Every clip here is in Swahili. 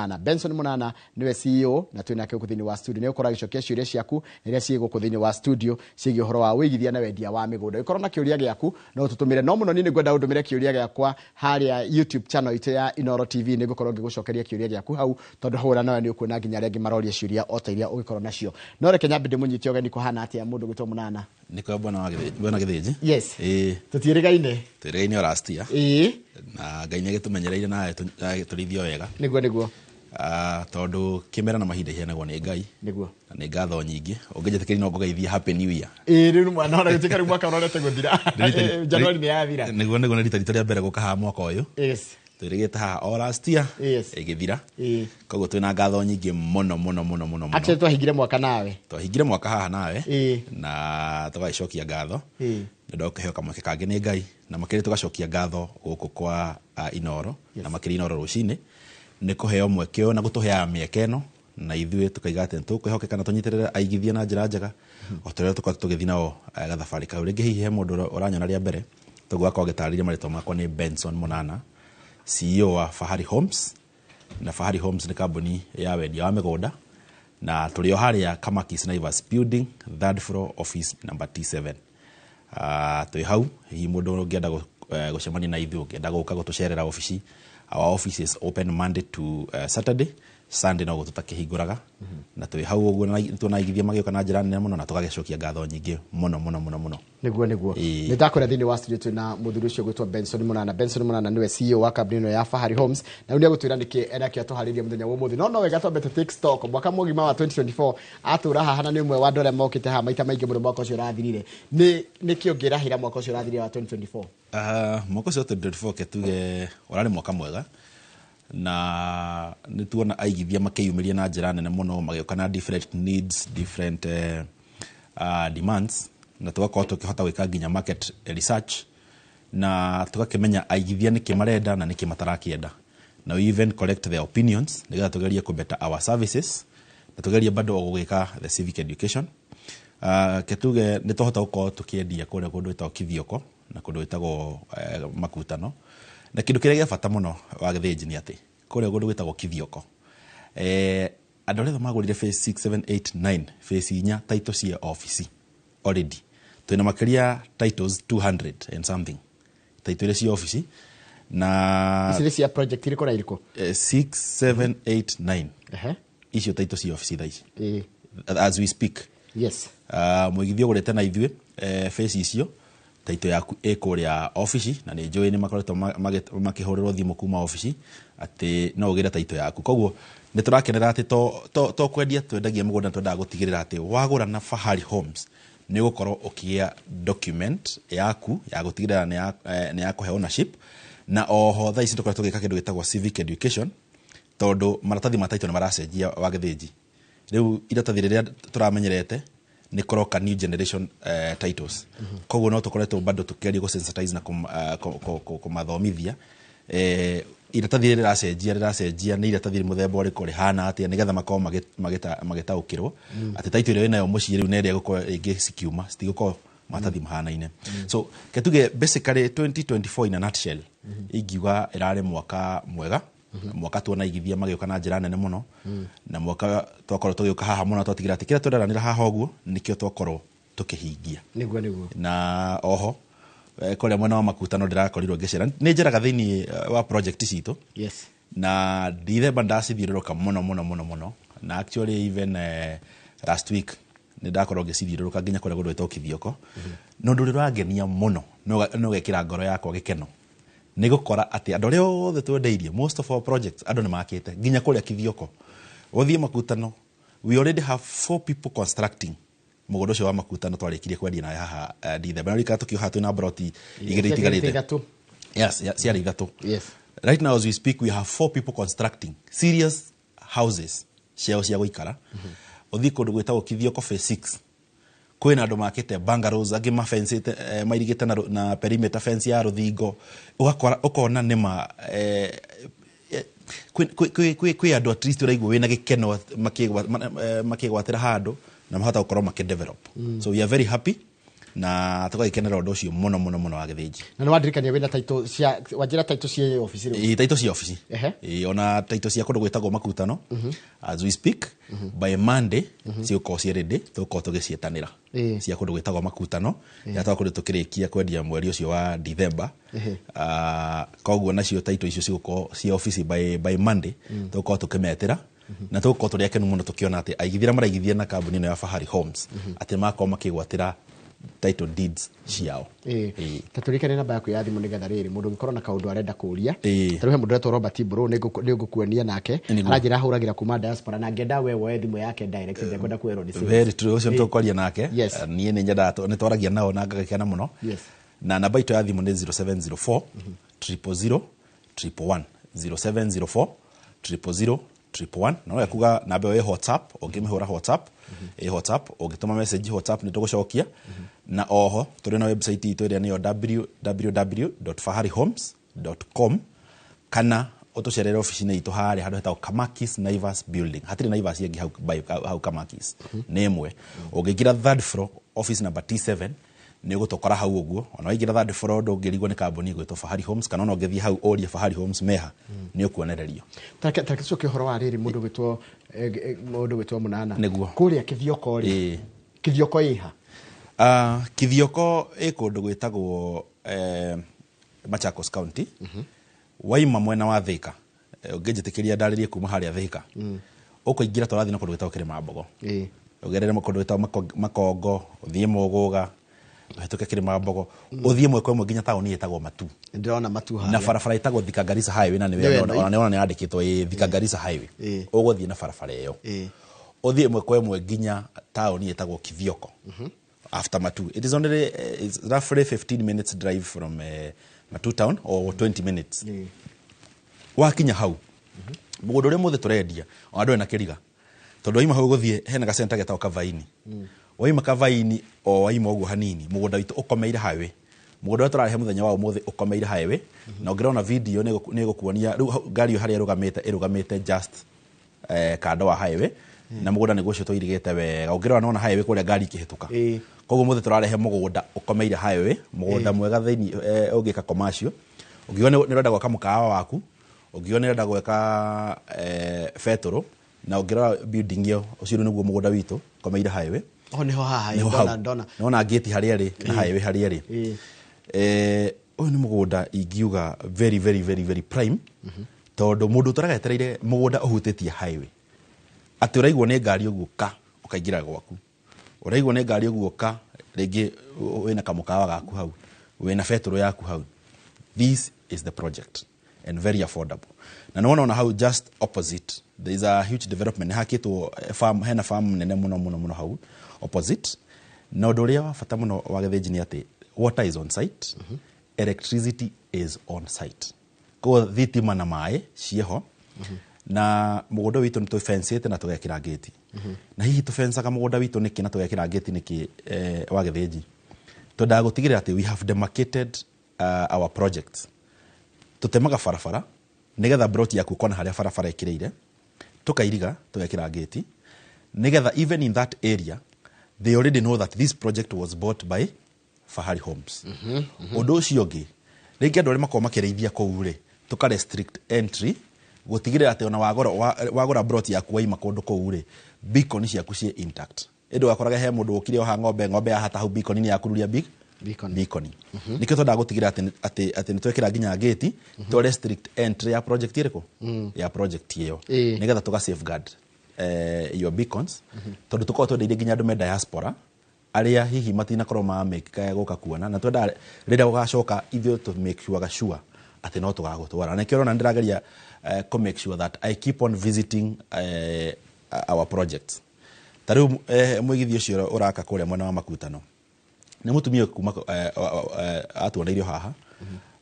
Munana. Benson Munana niwe CEO na twina ke kuthini wa studio. Ne ukora gicokia ciuria ciaku iria ciego kuthini wa studio ciegi horo wa wigithia na wendia wa migunda. Ikoro na kiuria giaku no tutumire no muno ni gwenda undumire kiuria giakwa haria YouTube channel ite ya Inoro TV ni gukorwo ngigucokeria kiuria giaku hau tondu hura nawe ni ukuona nginya aria maroria ciuria o ta iria ugikorwo nacio. No reke nyambe ndimunyite ogeni kuhana atia mundu gwitwo Munana. Niko bwana Githiji. Yes. Tutirigaine. Turigaine last year. Na Ngai nigitumenyereire na turithio wega. Niguo. Tondu kimera na mahinda hianagwo ni Ngai. Niguo. Na ni ngatho nyingi. Ungejetekeri no ngogeithia happy new year. Riu mwana ona gutikari mwaka urorete guthira. January ni yathira. Niguo ni rita rĩa mbere gukaha mwaka uyu. Yes. Turigite ha o last year. Yes. Igithira. Koguo twina ngatho nyingi muno. Actually twahingire mwaka nawe. Twahingire mwaka haha nawe. Na tugacokia ngatho. Ndokehoka mwaka kangi ni Ngai na makiri tugacokia ngatho guku kwa Inoro na makiri Inoro rucini ni kuheo mwekeo na gutuhea miekeno na ithuĩ tukaiga atĩ tukwĩhokeka na tũnyitĩrĩre aigithia na njĩra njega o tũrĩa tũkorwo tũgĩthiĩ nao gathabarĩ kau. Rĩngĩ hihi he mũndũ ũranyona rĩa mbere tũgwakorwo gĩtarĩria marĩtwa makwa nĩ Benson Munana, CEO wa Fahari Homes, na Fahari Homes nĩ kambuni ya wendia wa mĩgũnda na tũrĩ o harĩa Kamakis Naivas Building, 3rd floor, office number T7. Tũĩ hau hihi mũndũ ũngĩenda gũcemania na ithuĩ ũngĩenda gũka gũtũcerera ofici. Our office is open Monday to Saturday. Sunday no gututakihinguraga na twi hau uguo na tunaigithia magioka na njira nene muno na tugagecokia ngatho nyingi muno. Niguo nitakora thini wa studio twina muthuri ucio gwitwa Benson Munana. Benson Munana niwe CEO wa kambuni ino ya Fahari Homes na unia gutwira niki endaki atuhariria muthenya wa muthi no wega twambete TikTok mwaka mugima wa 2024 atura haha ni umwe wa ndore mokite ha maita maingi muno mwaka ucio rathirire ni kiongirahira mwaka ucio rathirire wa 2024. Mwaka ucio 2024 ketuge urari mwaka mwega na nituona aigithia makiyumiria na njira nene muno magioka na different needs, different demands na tugakorwo tukihota gwika nginya market research na tugakimenya aigithia niki marenda na niki matarakienda na we even collect their opinions nigetha tugerie ku better our services na tugerie bado gugika the civic education. Ketuge nituhota gukorwo tukiendia kure kundu itao kithioko na kundu itagwo makutano na kindu kiria gia bata muno wa Githiji ni ati kure gundu gwitagwo kithioko andu aria magurire phase 6 7 8 9 phase 4 titles cia office already twina makiria titles 200 and something titles cia office na isiri cia project iriko na iriko 6 7 8 9 icio titles cia office thaici as we speak. Yes. Mwigithio gurete na ithuĩ phase icio taito yaku ekuria office na ni njoi ni makoretwo makihuriro thimu kuma office ati no ugira taito yaku. Koguo ni turakenera ati to kwendia twendagia mugunda twendaga gutigirira ati wagura na Fahari Homes ni gukorwo ukia document yaku ya gutigirira ni ya kuhe ownership na oho tha ici tukoretwo gika kindu gitagwo civic education tondu maratathi ma taito ni maracenjia wa Githiji. Riu iratathi riria turamenyerete ni koroka new generation titles. Koguo no tukoretwo bado tukiaria go sensitize na kumathomithia iratathi riracenjia ni iratathi muthemba uri hana ati nigetha makao magitaukirwo ati title ire nayo muciiri riu neria gukorwo ingi sikiuma stigoko matathi mahanaine. So ketuge basically 2024 in a nutshell igiwa irare mwaka mwega mwaka tuona igithia magioka na njira nene muno na mwaka twakorwo tugioka haha muno twatigira ati kira tweranira haha uguo nikio twakorwo tukihingia. Niguo Na oho kole mwana wa makutano ndirakorirwo ngicera ni njeraga thiini wa project cito. Yes. Na December ndacithiururuka muno na actually even last week ni ndakorwo ngicithiururuka nginya kore gundu wetwo kithioko no nduri rwangenia muno no gekira ngoro yakwa gikeno ni gukora ati andu aria othe twendeirie most of our projects andu ni makite nginya kuria kithioko uthie makutano we already have 4 people constructing mugondo cio wa makutano twarikirie kwendia na haha December na rika tukio hatu na broti igire itigarite. Yes, ciari ithatu. Yes. Right now as we speak we have 4 people constructing serious houses cia guikara uthie kundu gwetagwo kithioko phase 6 kwina andu makite bungalows agi mafencete mairigite na perimeter fence ya ruthingo ugakora ukona nima kwi andu at least uraigwo wina gikeno makigwatira handu na mahota gukorwo makidevelop. So we are very happy na tugagikenera undu ucio muno muno muno wa githiji na nĩwandirikania wĩna taito cia wanjĩra taito cia office rĩu taito cia office ona taito cia kundu gwitagwo makutano as we speak by Monday ciuko cia ready tuko tugicietanira cia kundu gwitagwo makutano ya twakundu tukirikia kwendia mweri ucio wa December koguo nacio taito icio ciuko cia office by Monday tuko tukimetera na tuko turi akenu muno tukiona ati aigithira maraigithia na kambuni ino ya Fahari Homes ati mako makigwatira title deeds ciao taturikane namba yaku ya thimu nigetha riri mundu ngikorwo na kaundu arenda kuria taruhe mundu retwo Robert Bro nigukuonia nake aranjira huragira kuma diaspora na ngenda wewe thimu yake direct ndekwenda kuerwo ni very true ucio ntukwaria nake nie ni nyenda ni twaragia nao na ngagikena muno na namba ito ya thimu ni 0704 000 111 0704 000 111 na wewe kuga namba wewe WhatsApp ungimihura WhatsApp WhatsApp ungituma message WhatsApp ni tugucokia na oho turi na website itu ria niyo www.faharihomes.com kana utucerere office-ini itu hari handu hetagwo Kamakis Naivas Building hatiri Naivas yengi hau Kamakis ni imwe ungigira third floor office number T7 ni gutokora hau uguo ona wigira third floor ndungirigwo ni kambuni gwitwo Fahari Homes kana ona ungithii hau oria Fahari Homes meha ni ukuonererio takiso kihoro wa riri mundu gwitwo Munana kuria kithioko ri kithioko iha kithioko ikundu gwitagwo Machakos County waima mwena wa Thika ungijitikiria ndaririe kuma haria Thika ukuingira turathi na kundu gwitagwo Kirimambogo ugerere kundu gwitagwo Makongo uthie Muguga hituke Kirimambogo uthie mweko mwe nginya tauni yetagwo Matu ndirona Matu haria na barabara itagwo Thika Garissa Highway na niwe ona ni andikitwo Thika Garissa Highway uguthie na barabara iyo uthie mweko mwe nginya tauni yetagwo Kithioko after Matu it is only it's roughly 15 minutes drive from Matu town or 20 minutes wakinya hau mugundu uri muthe turendia andu na kiriga tondu waima hau guthie hena ga center getao Kavaini waima Kavaini o waima uguo hanini mugunda witu ukomeire highway mugunda wetu turarehe muthenya wa umuthe ukomeire highway na ungirona video ni gukuonia ngari haria irugamite just kando wa highway na mugunda ni gucio toirigete wega ungirona nona highway kuria ngari ikihituka koguo muthe turarehe mugunda ukomeire highway mugunda mwega thini ungika commercial ungiona ni renda gwaka mukawa waku ungiona ni renda gwaka fetoro na ungira building yo ucio niguo mugunda witu ukomeire highway niho haha ndona gate haria ri na highway haria ri uyu ni mugunda ingiuga very very very very prime tondu mundu turagetereire mugunda uhutitie highway ati uraigwo ni ngari uguo ka ukaingira gwaku uraigwo ni ngari uguo ka ringi wina kamukawa gaku hau wina fetoro yaku hau this is the project and very affordable na naona how just opposite there is a huge development hakitwo farm hena farm nene muno hau opposite na ndoria wa fata muno wa Githiji ni ati water is on site electricity is on site ko thitima na mai cieho na mugunda witu ni tufencete na tugekira gate na hihi tufencaga mugunda witu niki na tugekira gate niki wa Githiji tonda gutigirira ati we have demarcated our projects tutemaga farafara nigetha brot yaku kona haria farafara ikireire tukairiga tugekira gate nigetha even in that area they already know that this project was bought by Fahari Homes undu ucio ngi ringi andu mako makireithia kou ri tuka restrict entry gutigirira ati ona wagora brot yaku waima kundu kou ri beacon ciaku cie intact endu wakoraga he mundu ukire oha ng'ombe ya hata hau beacon ni yakururia beacon nikyo tonda gutigirira ati ni twekira nginya gate to restrict entry ya project iriko ya project iyo nigetha tuka safeguard your beacons tondu tuko twende nginya andu me diaspora aria hihi matina korwo mameka guka kuona na twenda rida gugacoka ithuĩ to make sure ati no tugagutwara na kirona ndirageria to make sure that I keep on visiting our projects tariu mugithi ucio uraka kuria mwena wa Makutano ni mutumia kuma atuoneirio haha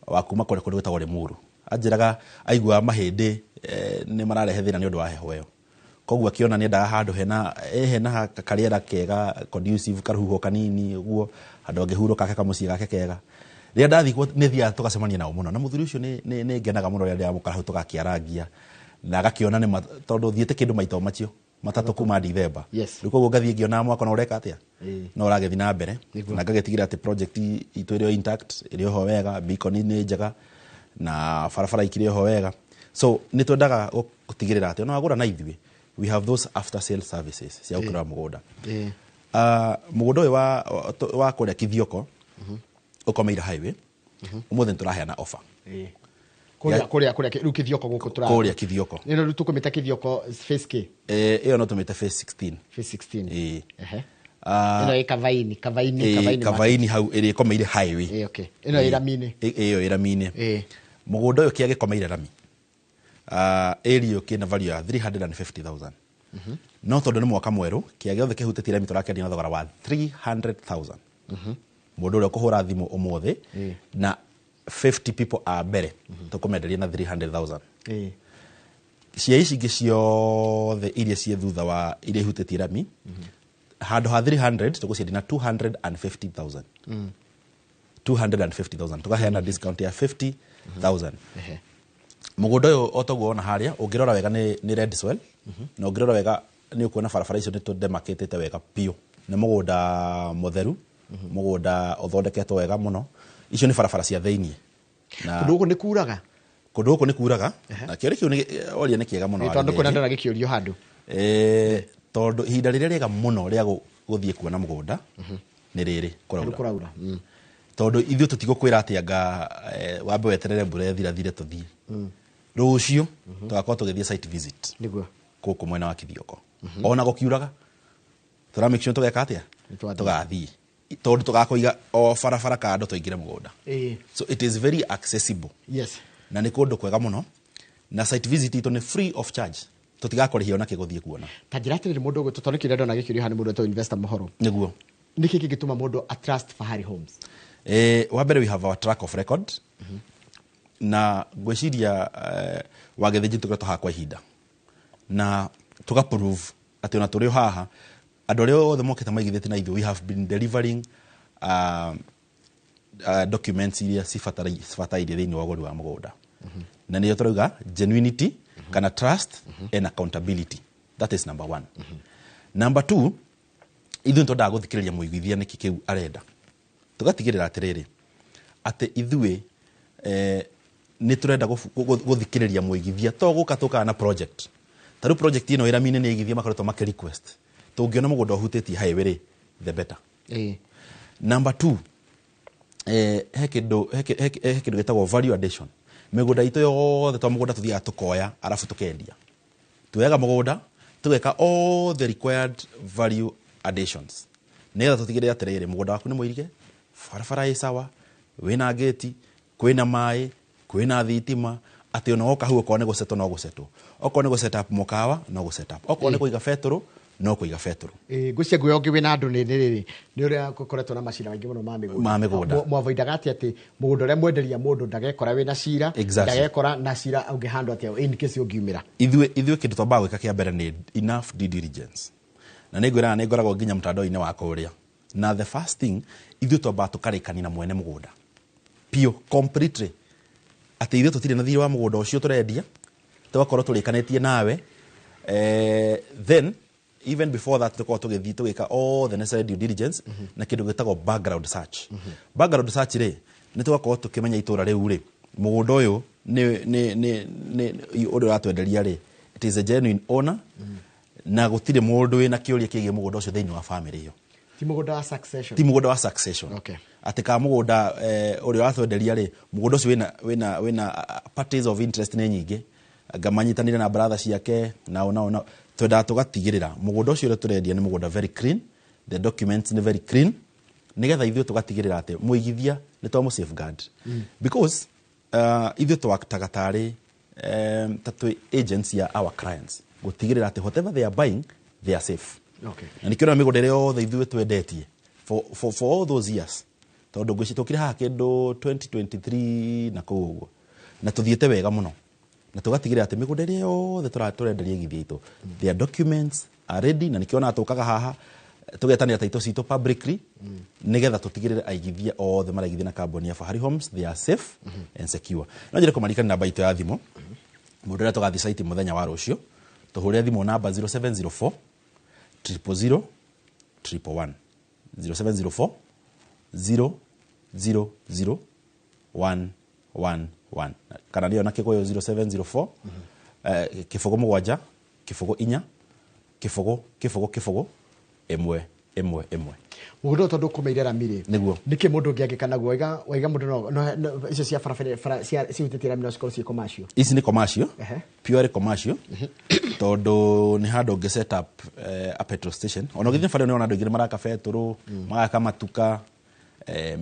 wa kuma kure kundu gwetagwo Limuru anjiraga aigua mahindi ni mararehe thina ni undu wa heho iyo koguo akiona ni ndaga handu hena kariera kega conducive karuhuho kanini uguo handu angihurũka kaka muciĩ gake kega ria ndathi ni thia tugacemania nao muno na muthuri ucio ni ngenaga muno ria ndamukara hau tugakiarangia na agakiona ni tondu thiete kindu maito macio matatũ kuma December Yes. rĩu koguo ngathiĩ ngĩona mwaka na ũreka atĩa no ũragethi na mbere Nĩguo. na ngagĩtigĩra atĩ project itũ ĩrĩ o intact ĩrĩ ho wega beacon nĩ njega na barabara ikĩrĩ ho wega so nĩ twendaga gũtigĩrĩra atĩ ona wagũra na ithuĩ we have those after sale services cia gũkĩrora mũgũnda mũgũnda ũyũ wa kũrĩa Kithioko ũkomeire highway ũmũthĩ nĩ tũraheana offer kũrĩa rĩu Kithioko gũkũ kũrĩa Kithioko nĩ rĩu tũkũmĩta Kithioko phase K ĩyo no tũmĩte phase 16 phase 16 ĩno ĩ Kavaini hau ĩrĩ ĩkomeire highway okay ĩno ĩ rami-inĩ ĩyo ĩ rami-inĩ mũgũnda ũyũ kĩa gĩkomeire rami area kĩna value ya 350,000 no tondũ nĩ mwaka mwerũ kĩa gĩothe kĩhutĩtie rami tũrakĩendia na thogora wa 300,000 mũndũ ũrĩa ũkũhũra thimũ ũmũthĩ na 50 people a mbere tũkũmenderia na 300,000 cia ici ingĩ ciothe iria ciĩ thutha wa iria ihutĩtie rami handũ ha 300 tũgũciendia na 250,000 tũkaheana discount ya 50,000 mũgũnda ũyũ o toguo ona harĩa ũngĩrora wega nĩ Redswell na ũngĩrora wega nĩ ũkuona barabara icio nĩ tũdemarkĩtĩte wega piũ nĩ mũgũnda mũtheru mũgũnda ũthondeketwo wega mũno icio nĩ barabara cia thĩiniĩ kũndũ gũkũ nĩ kuraga na kĩũria kĩu oria nĩ kĩega mũno tondũ kwĩna ndona gĩkĩũrio handũ tondũ ihinda rĩrĩa rĩega mũno rĩa gũthiĩ kuona mũgũnda nĩ rĩrĩ kũraura tondũ ithuĩ tũtigũkwĩra atĩ anga wambe weterere mbura ĩthirathire tũthiĩ rũciũ tũgakorwo tũgĩthiĩ site visit gũkũ mwena wa Kithioko ona gũkiuraga tũra make sure tũgeka atĩa tũgathiĩ tondũ tũgakũiga o barabara kando tũingĩre mũgũnda so it is very accessible na nĩ kũndũ kwega mũno na site visit itũ nĩ free of charge tũtigakũrĩhia ona kĩgũthiĩ kuona ta njĩra atĩrĩrĩ mũndũ ũgũ tondũ kĩrĩa ndona gĩkĩũrio haha nĩ mũndũ wetwo investor Mohoro nĩguo nĩkĩ kĩngĩtũma mũndũ a trust Fahari Homes wa mbere we have our track of record na ngwĩciria wagĩthĩnji tũkoretwo haha kwa ihinda na tũgaprove atĩ ona tũrĩ haha andũ arĩa othe mokĩte maigithĩte na ithuĩ we have been delivering documents iria cibatairie thĩinĩ wa ũgũri wa mũgũnda na nĩyo tũrauga genuinity kana trust and accountability that is number 1 number 2 ithuĩ twendaga gũthikĩrĩria mũigithia nĩkĩ kĩu arenda tũgatigĩrĩra atĩrĩrĩ atĩ ithuĩ nĩ tũrenda gũthikĩrĩria mũigithia to gũka tũkaga na project tarĩu project ĩno ĩrami-inĩ nĩ igithia makoretwo makĩ request tũngĩona mũgũnda ũhutĩtie highway rĩ the better number 2 he kĩndũ gĩtagwo value addition mĩgũnda itũ yothe twa mũgũnda tũthiaga tũkoya arabu tũkendia tuoyaga mũgũnda tũgeka all the required value additions nĩgetha tũtigĩrĩre atĩrĩrĩ mũgũnda waku nĩ mũirige barabara ĩ sawa wĩna gate kwĩna maĩ kwĩna thitima atĩ ona woka hau okorwo nĩ gũsetwo no gũsetwo okorwo nĩ gũset up mũkawa no gũset up okorwo nĩ kũiga betũrũ no kũiga betũrũ ngũcia ngũya ũngĩ wĩna andũ nĩ ũrĩa gũkoretwo na macira maingĩ mũno ma mĩgũnda mwavoidaga atĩ mũgũnda ũrĩa mwenderia mũndũ ndagekora wĩna cira ndagekora na cira ũngĩhandwo atĩa in case ũngiumĩra ithuĩ kĩndũ twambaga gwĩka kĩa mbere nĩ enough due diligence na nĩ ngwĩraga nĩ ngoragwo nginya mtandao-inĩ wa kũrĩa na the first thing ithuĩ twambaga tũkarĩkania na mwene mũgũnda pio completely atĩ ithuĩ tũtirĩ na thirĩ wa mũgũnda ũcio tũrendia tũgakorwo tũrĩkanĩtie nawe then even before that tũkorwo tũgĩthiĩ tũgĩka all the necessary due diligence na kĩndũ gĩtagwo background search background search rĩ nĩ tũgakorwo tũkĩmenya itũra rĩu rĩ mũgũnda ũyũ nĩ ũrĩa ũratwenderia rĩ it is a genuine owner na gũtirĩ mũndũ wĩna kĩũria kĩgiĩ mũgũnda ũcio thĩinĩ wa family ĩyo ti mũgũnda wa succession atĩ ka mũgũnda ũrĩa ũratwenderia rĩ mũgũnda ũcio wĩna parties of interest nĩ nyingĩ ngamanyitanire na brother ciake na twendaga tũgatigĩrĩra mũgũnda ũcio ũrĩa tũrendia nĩ mũgũnda very clean the documents nĩ very clean nĩgetha ithuĩ tũgatigĩrĩra atĩ mũigithia nĩ twamũ safeguard because ithuĩ twaktaga tarĩ tatũ agents ya our clients gũtigĩrĩra atĩ whatever they are buying they are safe na nĩkĩona mĩgũnda ĩrĩa yothe ithuĩ twendetie for all those years tondũ ngwĩci tũkire haha kĩndũ 2023 na kũu ũguo na tũthiĩte wega mũno na tũgatigĩrĩra atĩ mĩgũnda ĩrĩa yothe tũrenderia igithia itũ their documents are ready na nĩkĩona tũkaga haha tũgetanĩra taitũ citũ publicly nĩgetha tũtigĩrĩre aigithia othe maraigithia na kambuni ya Fahari Homes they are safe and secure no njĩre kũmarikana namba itũ ya thimũ mũndũ ũrĩa tũgathiĩ site mũthenya wa rũciũ tuhore thimu namba 0704 000 111 0704 000 111 kana ndio na kikoyo 0704 kifogo mugwanja kifogo inya kifogo emwe mundo tondu kumeirera miri niguo niki mundu ngiangikana waiga mundu no icio cia farafara cia utitira mino skoro cia commercial ici ni commercial pure commercial tondu ni handu nge set up a petrol station ono githie fare ni ona ndu ngire maraka feturu maraka matuka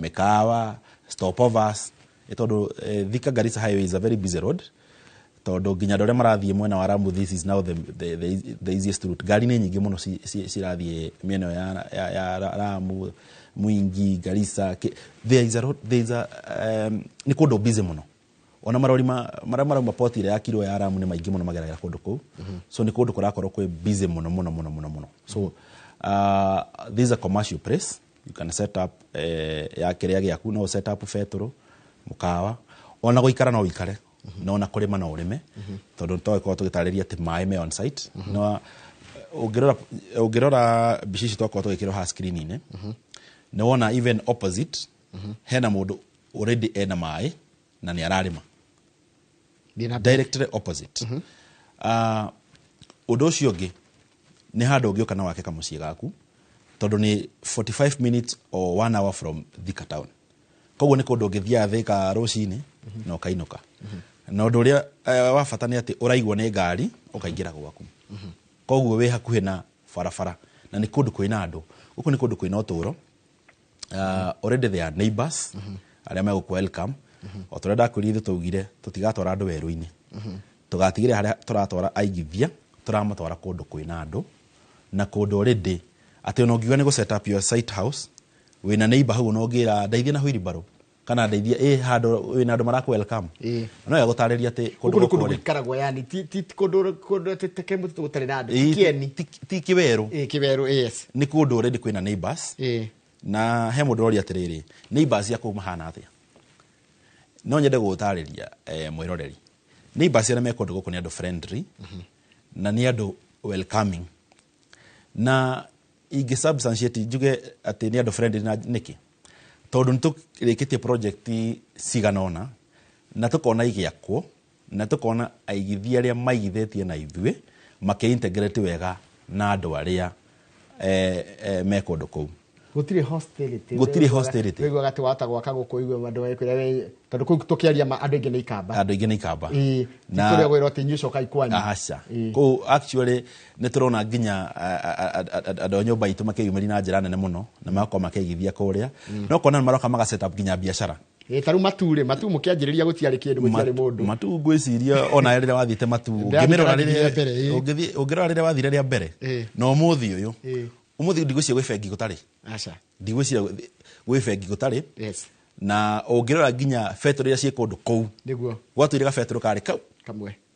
mekawa stopovers tondu Thika Garissa highway is a very busy road tondu nginya ndore marathie mwena wa Ramu, this is now the easiest route. Gari ni nyingi muno cirathie mieno ya Ramu, Mwingi, Garissa. There is a ni kundu busy muno. Ona marori mara port ile ya kiro ya Ramu ni maingi muno mageragera kundu kou. So ni kundu kurakorwo kwe busy muno. So this is a commercial place. You can set up ya kiria giaku no set up fetoro mukawa ona guikara no wikare no na kurima no urime tondu twakorwo tugitariria ati mai me on site no ugirora bishishi twakorwo tugikirwo ha screen ine no wona even opposite hena mundu already ena mai na ni ararima directly opposite undu ucio ungi ni handu ungioka na wake kamucie gaku tondu ni 45 minutes or 1 hour from Thika town. Koguo ni kundu ngithia Thika rucini no kainuka na undu uria wa bata ni ati uraigwo ni ngari ukaingira gwaku koguo we hakuhe na farafara na ni kundu kwina andu guku ni kundu kwina uturo already they are neighbors aria me ku welcome o turenda kurithu tugire tutigatwara andu weru-ini tugatigire haria turatwara aigithia turamatwara kundu kwina andu na kundu already ati ono ngiuga ni go set up your site house wina neighbor hau no ngira ndaithia na wheelbarrow kana ndaithia handu wina andu maraku welcome no ya gutariria ati kundu gukaragwo yani ti kundu tekemutu gutari na andu kieni ti kiweru kiweru yes ni kundu already kwina neighbors na he mundu ori atiriri neighbors ya kuma hana atia no nyende gutariria mwiroreri neighbors ya me kundu guku ni andu friendly na ni andu welcoming na igi substantiate juge ati ni andu friendly na niki tondu nitukikitie project siganona na tukona igiakwo na tukona aigithia aria maigithitie na ithue makeintegrate wega na andu aria me kundu kou gutire hostility wego gati wata gwaka guku igwe andu ekire tondu kou tukiaria andu ingi ni ikamba na kuria gwira ati nyuso kai kwani acha kou actually ni turona nginya andu nyumba itu makeyumiri na njira nene muno na makwa makeigithia kuria no kona maroka maga set up nginya biashara taru matu mukianjiriria gutiari kindu gutiari mundu matu ngwiciria ona rire wathite matu ngimirora rire ungirora rire wathire ria mbere no muthi uyu umuthi ndigwicia gwi bengi gutari acha ndigwicia gwi bengi gutari yes na ungirora nginya fetro ria cie kundu kou niguo gwatwire ga fetro kari kau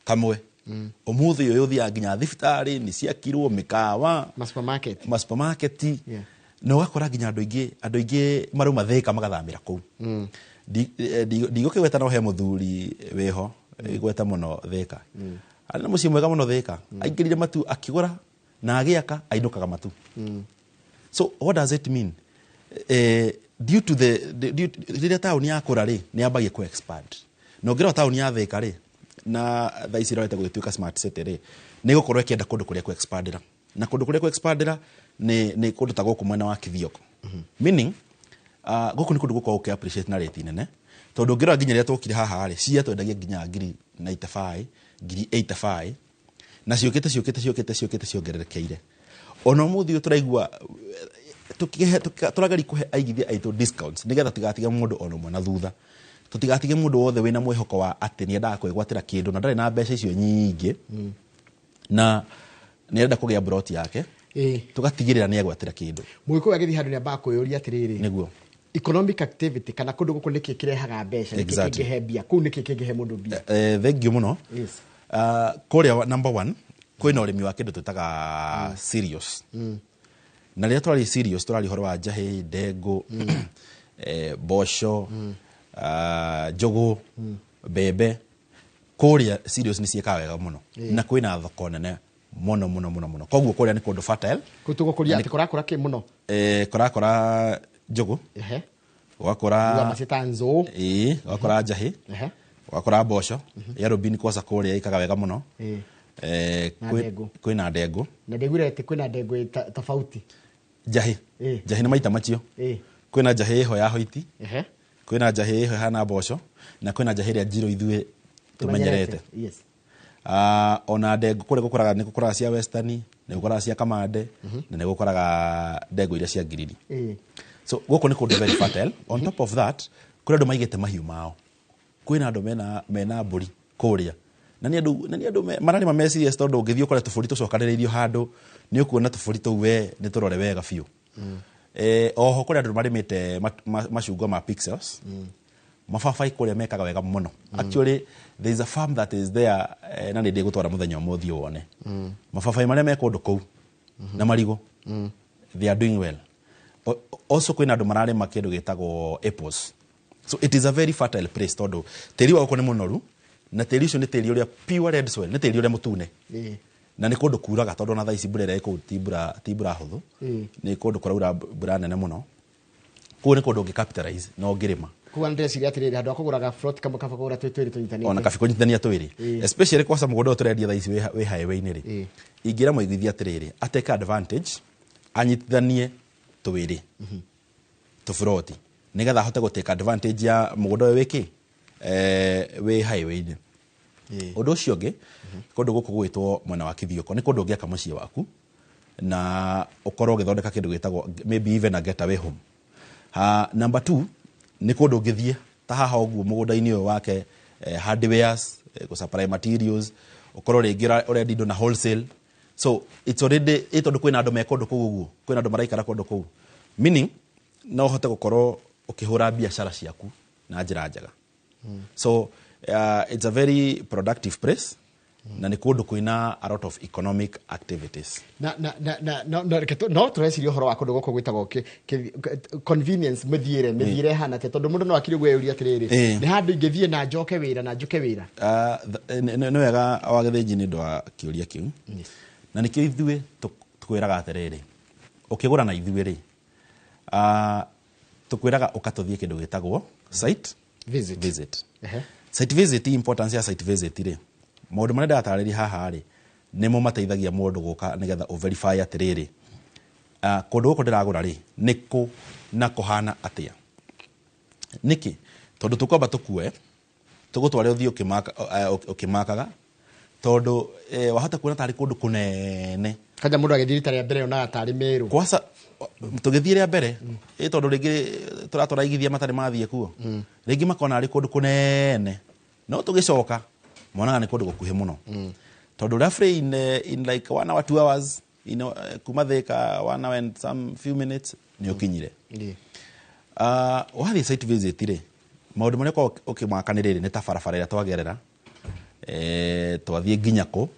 kamwe umuthi uyu thia nginya thibitari ni ciakirwo mikawa ma supermarket no gakora nginya andu ingi maruma Thika magathamira kou ndigukigweta no he muthuri weho igweta muno Thika ari muci mwega muno Thika aingirire matu akigura na agiaka ainukaga matu so what does it mean due to the town ya kurari ni ambagie ku expand no ngira town ya Thika ri na thaisi roete gutituika smart city ri ni gukorwo kienda kundu kuria ku expandira na kundu kuria ku expandira ni kundu ta guku mwena wa Kithioko meaning guku ni kundu gukorwo ke appreciate na rate nene tondu ngira nginya ria tukire haha ri cia twendagia nginya ngiri 95 ngiri 85 na ciukite ciongererekeire ono muthi turaigua turagari kuhe aigithia aitu discounts nigetha tigatige mundu ono mwe na thutha tutigatige mundu wothe wina mwihoko wa ati ni endaga kwigwatira kindu na ndari na mbeca icio nyingi na ni enda kugia broti yake tugatigirira ni egwatira kindu mwiko agithi handu ni amba kuyuria atiriri niguo economic activity kana kundu guku niki kirehaga mbeca niki kingihe bia ku niki kingihe mundu bia thank you muno yes kuria number 1 kwina urimi wa kindu tutaga serious na ria twari serious turari horo wa njahi ndego bosho jogo bebe kuria serious ni cieka wega muno na kwina thoko nene muno koguo kuria ni kundu fertile kutugukuria ati kurakura ki muno kurakora njugu wakora masita nzo wakora njahi wakora mboco yarubini kwaca kuria ikaga wega muno kwina ndengu na ndegure ati kwina ndengu tofauti njahi ni maita macio kwina njahi ho ya hoiti kwina njahi ho hana mboco na kwina njahi ria njiro ithue tumenyerete ona ndengu kure gukuraga ni gukuraga cia western ni gukuraga cia kamande na ni gukuraga ndengu iria cia ngiriri so guko ni kundu very fertile on top of that kure andu maigite mahiu mao kwina andu mena mburi kuria na ni andu marari mameci tondu ngithio kore tufuri tucokaniririo handu ni ukuona tufuri tu we ni turore wega fiu oho kure andu marimite macungwa ma pixels mafabai kuria mekaga wega muno actually there is a farm that is there na ndi gutwara muthenya umuthi wone mafabai maria mekundu kou na marigo they are doing well also kwina andu marari makindu gitagwo apples so it is a very fertile place tondu tiri wako ni munoru na tiri ucio ni tiri uria pure red soil ni tiri uria mutune na ni kundu kuraga tondu na thaici mbura ire ku tibura huthu ni kundu kuraura mbura nene muno ku ni kundu ngicapitalize no ngirima kuwa ndeciria atiriri handu akuguraga float kama kaba kugura twiri tunyitanite ona kabi kunyitania twiri especially kwa sababu mugondo turendia thaici we highway-ini ri ingira muigithia atiriri ateka advantage anyitithanie twiri tufroti nigetha hote go take advantage ya mugondo wiki we highway-ini undu ucio ngi kundu guku gwitwo mwena wa Kithioko ni kundu ngiaka mucii waku na ukorwo githondeka kindu gitagwo maybe even a getaway home number 2 ni kundu ngithie ta haha uguo mugunda-ini uyu wake hardwares go supply materials ukorwo ringira already do na wholesale so it's already tondu kwina andu mekundu kuu uguo kwina andu maraikara kundu kuu meaning no hote gukorwo ukihura biashara ciaku na njira njega so it's a very productive place na ni kundu kwina a lot of economic activities no tureciria horo wa kundu guko gwitagwo convenience mithire hana te tondu mundu no akiri gweyuria atiriri ni handu ingithie na njoke wira na njuke wira no wega wa githinji ni ndwa kiuria kiu na nikio ithue tukwiraga atiriri ukigura na ithue ri tukwiraga ukatuthie kindu gitagwo site visit site visit importance ya site visit ri maundu maria ndatariri haha ri nimo mateithagia mundu guka nigetha verify atiriri kundu guko ndiragura ri niku na kuhana atia niki tondu tukwamba tukue tugutware uthio ukimakaga tondu wahota kuona tari kundu kunene kaja mundu agithirita ria mbere ona tari miru kwasa tugithie ria mbere tondu ringi turatwara igithia matari mathie kuo ringi makona ari kundu kunene no tugicoka monaga ni kundu gukuhe muno tondu roughly in like 1 hour 2 hours kuma Thika 1 hour and some few minutes ni ukinyire wathi site visit ri maundu maria kwa ukimakaniriri ni ta barabara ira twagerera twathie nginya ku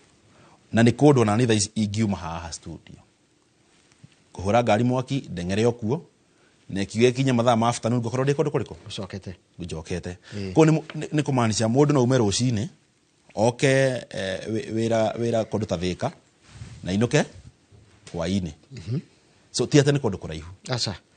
na ni kundu na ni tha ingiuma haha studio kuhura ngari mwaki ndengere okuo na kiwe kinya mathaa ma afternoon gukorwo ndi kundu kuriko gucokete ko ni kumaanisha mundu no ume rucini oke wira kundu ta Thika na inuke hwaini so tiate ni kundu kuraihu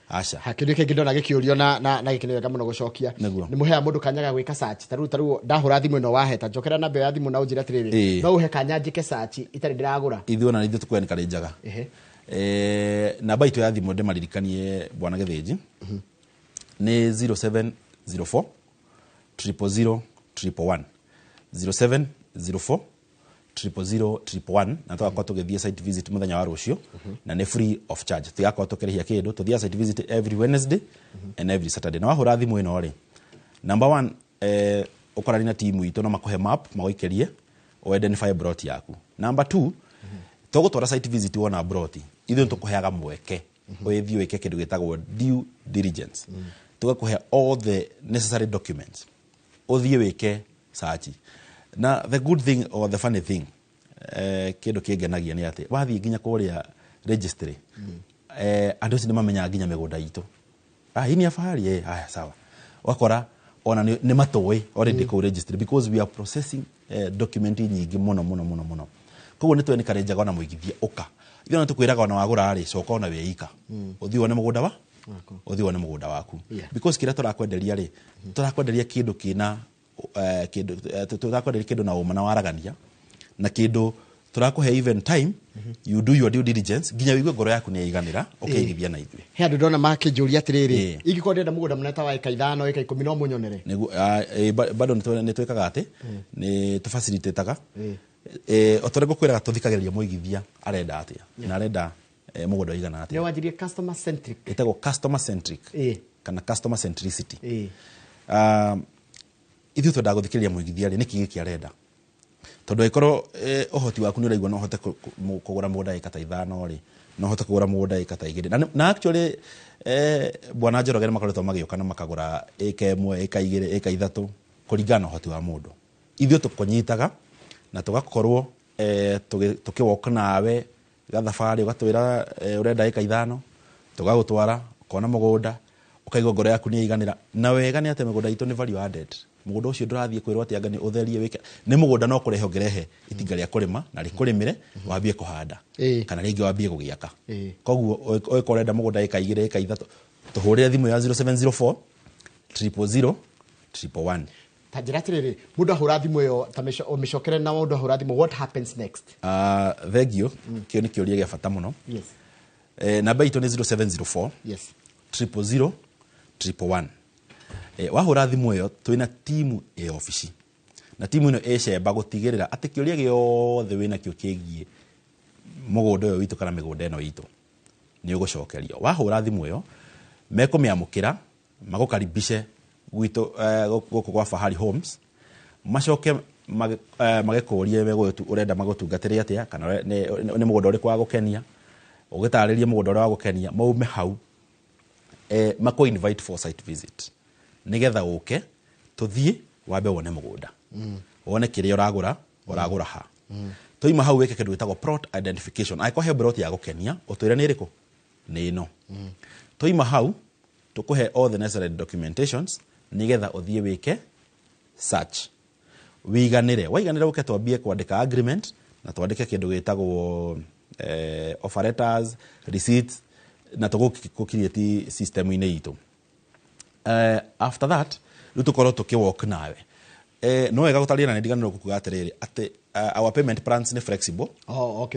aca hakindu kingi ndona gikiurio na gikini wega muno gucokia ni muhea mundu kanyaga gwika search taru ndahura thimu ino waheta njokera na mbere ya thimu na unjira atiriri no uhe kanya njike search itari ndiragura ithuona na ithu tukwene kari njaga namba itu ya thimu ndimaririkanie bwana Githinji ni 0704 000 111 0704 000 na twakwa tugithie site visit muthenya wa rucio na ni free of charge tuyakwa tukirihia kindu tuthia site visit every Wednesday and every Saturday na wahura thimu ino ri number 1 ukorani na timu itu no makuhe map magoikerie o identify brot yaku number 2 tugutwara site visit wona brot ithu tukuheaga mweke withio wike kindu gitagwo due diligence tugakuhe all the necessary documents uthie wike search na the good thing or the funny thing kindu kingenagia ni ati wathie nginya kuria registry andu ci ni mamenya nginya migunda itu ini afahari haya sawa wakora ona ni matoi already ko registry because we are processing document nyingi muno koguo nĩ twenikarenjaga ona mũigithia ũka ithuĩ ona tũkwĩraga ona wagũra rĩ coka ona wĩika ũthiĩ wone mũgũnda wa ũthiĩ wone mũgũnda waku because kĩrĩa tũrakwenderia rĩ tũrakwenderia kĩndũ kĩna tũrakwenderia kĩndũ na ũma na waragania na kĩndũ tũrakũhe even time you do your due diligence nginya wĩigue ngoro yaku nĩ yaiganĩra ũkeigithia na ithuĩ he andũ ndona makĩnjũria atĩrĩrĩ ingĩkorwo ndĩrenda mũgũnda mũnene ta wa ĩka 5 ĩka 10 no mũnyonere bado nĩ twĩkaga atĩ nĩ tũfacilitĩtaga otorĩa ngũkwĩraga tũthikagĩrĩria mũigithia arenda atĩa na arenda mũgũnda ũigana atĩa nĩ wanjirie customer centric ĩtagwo customer centric kana customer centricity ithuĩ twendaga gũthikĩrĩria mũigithia rĩ nĩkĩ gĩkĩ arenda tondũ angĩkorwo ũhoti waku nĩ ũraigua no ũhote kũgũra mũgũnda ĩka ta 5 rĩ no ũhote kũgũra mũgũnda ĩka ta 2 na actually bwana Njoroge nĩ makoretwo magĩũka na makagũra ĩka 1 ĩka 2 ĩka 3 kũringana na ũhoti wa mũndũ ithuĩ tũkũnyitaga na tũgakorwo tũkĩwoka nawe gathabarĩ ũgatwĩra ũrenda ĩka 5 tũgagũtwara ũkona mũgũnda ũkaigua ngoro yaku nĩ yaiganĩra na wega nĩ atĩ mũgũnda itũ nĩ value added mũgũnda ũcio ndũrathiĩ kwĩrwo atĩ anga nĩ ũtherie wĩke nĩ mũgũnda no kũrehe ũngĩrehe itinga rĩa kũrĩma na rĩkũrĩmĩre wambie kũhanda kana rĩngĩ wambie gũgĩaka koguo ũngĩkorwo ũrenda mũgũnda ĩka 2 ĩka 3 tũhũrĩre thimũ ya 0704 000 111 ta njĩra atĩrĩrĩ mũndũ ahũra thimũ ĩyo ta ũmĩcokere na mũndũ ahũra thimũ what happens next thengio kĩo nĩ kĩũria gĩa bata mũno namba itũ nĩ 0704 000 111 wahũra thimũ ĩyo twĩna timu ĩ ofici na timu ĩno ĩcemba gũtigĩrĩra atĩ kĩũria gĩothe wĩna kĩo kĩgiĩ mũgũnda ũyũ witũ kana mĩgũnda ĩno itũ nĩ ũgũcokerio wahũra thimũ ĩyo mekũmĩamũkĩra magũkaribishe gwitũ gũkũ gwa Fahari Homes macoke magĩkũrie ũrenda magũtungatĩre atĩa kana nĩ mũgũnda ũrĩkũ wa gũkenia ũgĩtarĩrie mũgũnda ũrĩa wa gũkenia maume hau makũ invite for site visit nigetha ũke tũthiĩ wambe wone mũgũnda wone kĩrĩa ũragũra ha toima hau weke kĩndũ gĩtagwo plot identification aikũhe plot ya gũkenia ũtwĩre nĩ ĩrĩkũ nĩ ĩno toima hau tũkũhe all the necessary documentations nigetha ũthiĩ wĩke search wĩiganĩre waiganĩre ũke twambie kwandĩka agreement na twandĩke kĩndũ gĩtagwo offer letters receipts na tũgũkirĩti system-inĩ itũ after that rĩu tũkorwo tũkĩwalk nawe no wega gũtarĩria na ndiganĩrwo kuga atĩrĩrĩ atĩ our payment plans nĩ flexible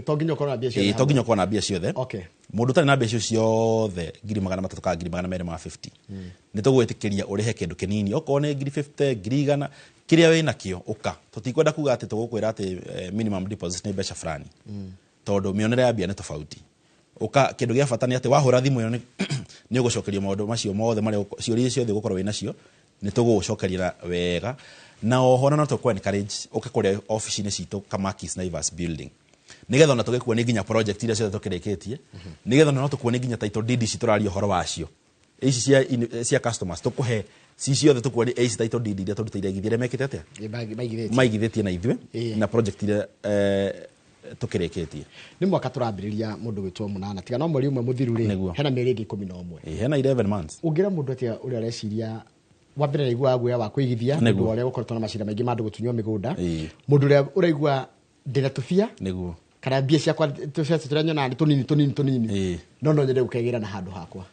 to nginya ũkorwo na mbia ciothe to nginya ũkorwo na mbia ciothe mũndũ ũtarĩ na mbia ciothe 300 kana 250 nĩ tũgwĩtĩkĩria ũrĩhe kĩndũ kĩnini okorwo nĩ 50 100 kĩrĩa wĩ nakĩo ũka tũtikwenda kuga atĩ tũgũkwĩra atĩ minimum deposit nĩ mbeca fulani tondũ mĩonere ya mbia nĩ tofauti ũka kĩndũ gĩa bata nĩ atĩ wahũra thimũ ĩyo nĩ ũgũcokerio maũndũ macio mothe marĩa ciũria ciothe ũgũkorwo wĩ nacio nĩ tũgũgũcokeria wega na oho no tũkũ encourage ũka kũrĩa ofici-inĩ citũ Kamakis Naivas building nigetha ona tũgĩkuonia nginya project iria ciothe tũkĩrĩkĩtie nigetha no tũkuonia nginya title deed citũraria ũhoro wacio ici cia customers tũkũhe ciothe tũkuonia ici title deed iria tũrutĩire igithĩre mekĩte atĩa maigithĩtie na ithuĩ na project iria tũkĩrĩkĩtie nĩ mwaka tũrambĩrĩria mũndũ gwĩtwo mũnana tiga no mweri ũmwe mũthiru rĩ hena mĩeri ĩngĩ 11 hena 11 months ũngĩra mũndũ atĩa ũrĩa areciria wa mbere naigua guoya wa kũigithia mũndũ ũrĩa gũkoretwo na macira maingĩ ma andũ gũtunywo mĩgũnda mũndũ ũrĩa ũraigua ndĩna tũbia nĩguo kana mbia ciakwa tũrĩa nyonaga nĩ tũnini no nyende gũkegĩra na handũ hakwa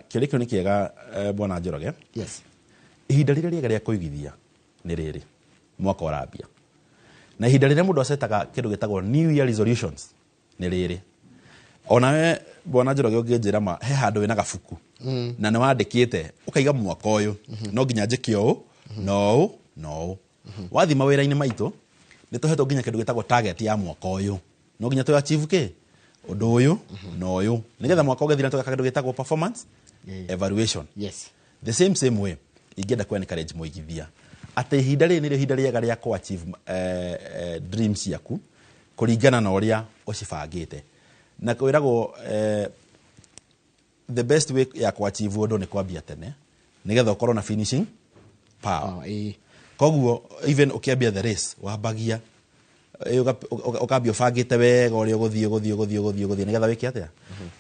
kĩũria kĩu nĩ kĩega bwana Njoroge ihinda rĩrĩa rĩega rĩa kũigithia nĩ rĩrĩ mwaka ũrambia na ihinda rĩrĩa mũndũ acetaga kĩndũ gĩtagwo new year resolutions nĩ rĩrĩ onawe bwana Njoroge ũngĩnjĩra ma he handũ wĩna gabuku na nĩ wandĩkĩte ũkaiga mwaka ũyũ no nginya njĩke ũũ no wathi mawĩra-inĩ maitũ nĩ tũhetwo nginya kĩndũ gĩtagwo target ya mwaka ũyũ no nginya tũ achieve kĩ ũndũ ũyũ na ũyũ nigetha mwaka ũgĩthira tũgeka kĩndũ gĩtagwo performance evaluation the same way ingĩenda ku encourage mũigithia atĩ ihinda rĩrĩ nĩrĩo ihinda rĩega rĩa ku achieve dreams ciaku kũringana na ũrĩa ũcibangĩte na kwĩragwo the best way ya ku achieve ũndũ nĩ kwambia tene nigetha ũkorwo na finishing power koguo even ũkĩambia the race wambagia ũkambia ũbangĩte wega ũrĩa ũgũthiĩ nigetha wĩke atĩa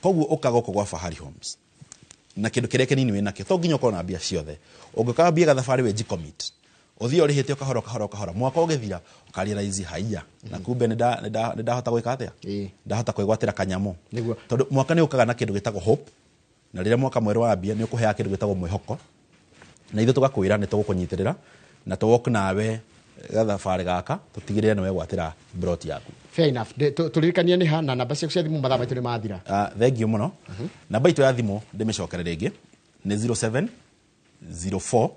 koguo ũkaga gũkũ gwa Fahari Homes na kĩndũ kĩrĩa kĩnini wĩ nakĩo to nginya ũkorwo na mbia ciothe ũngĩkambia gathabarĩ we commit uthio rihite ukahora mwaka ugithira ukarealize haiya na kumbe nda hota gwika atia ndahota kwigwatira kanyamo tondu mwaka ni ukaga na kindu gitagwo hope na rira mwaka mweru wambia ni ukuhea kindu gitagwo mwihoko na ithu tugakwira ni tugukunyitirira na tuwok nawe gathabari gaka tutigirire nawe gwatira brot yaku. Fair enough. Turirikania ni ha na namba cia thimu mathaa maitu ni mathira. Thank you muno. Namba itu ya thimu ndimicokere ringi ni 07 04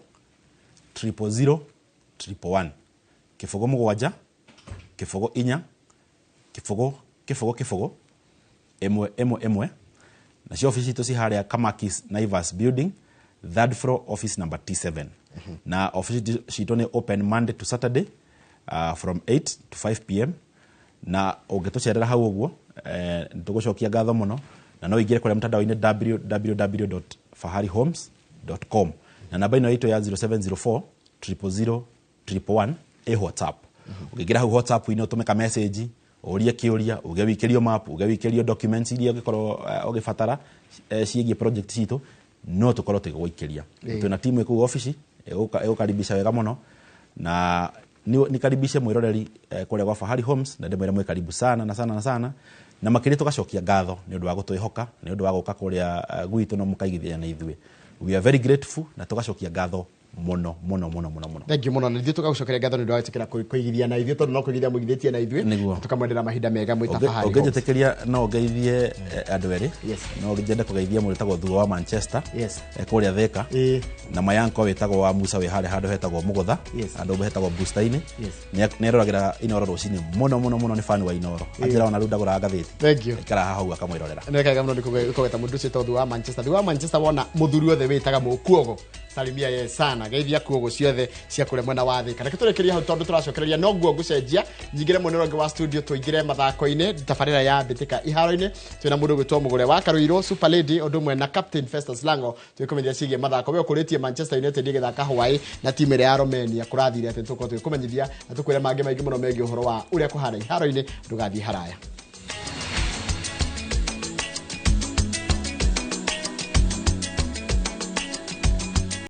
000 111 kifogo mugwanja kifogo inya kifogo emwe na cio office itu ci haria Kamakis Naivas building 3rd floor office number T7 na office citu ni open Monday to Saturday from 8 to 5 pm na ungetucerera hau uguo nitugucokia ngatho muno na no ingire kuri mtandao-ini www.faharihomes.com na namba ino itu ya 0704 000 111 WhatsApp ukigira hau WhatsApp ino tumeka message urie kiuria ugewikirio map ugewikirio documents iria ugikoro ugifatara ciigie project citu no tukoro tigwikiria tuna timu iku office ukaribisha wega muno na nikaribishe mwiroreri kule kwa Fahari Homes na ndemwira mwe karibu sana na sana na makiri tugacokia ngatho ni undu wa gutwihoka ni undu wa guka kuria gwitu no mukaigithia na ithwe. We are very grateful na tugacokia ngatho muno. Thank you muno na ithu tugagucokeria ngatho ni ndu wa itikira kuigithia na ithwe tondu no kuigithia mugithitie na ithwe tukamwendera mahinda mega mwita Fahari. Ungetekeria no geithie andu eri no ngenda kugeithia muri tagwo thua wa Manchester kuria Thika na mayanko wetagwo wa Musa we hare handu hetagwo Mugutha andu hetagwo Booster-ini ni eroragira Inoro rucini muno ni fan wa Inoro ajira ona runda gura ngathiti. Thank you ikara hau akamwirorera ne kaga muno ndikugeta mundu cio thua wa Manchester wona muthuri othe witaga mukuogo salimia ye sana geithia kuogo ciothe cia kure mwena wa Thika na kiturekeria hau tondu turacokereria no guo gucenjia nyingire monero ngi wa studio tuingire mathako-ini tabarira ya Mbitika iharo-ini twina mundu gwitwo Mugure wa Karuiro Super Lady odumwe na Captain Festus Lango twikumenyithia cigie mathako we ukuritie Manchester United igithaka Hawaii na timu ya Romania kurathire ati tuko twikumenyithia na tukwire mangi maingi muno mengi uhoro wa uria kuhana iharo-ini ndugathie haraya.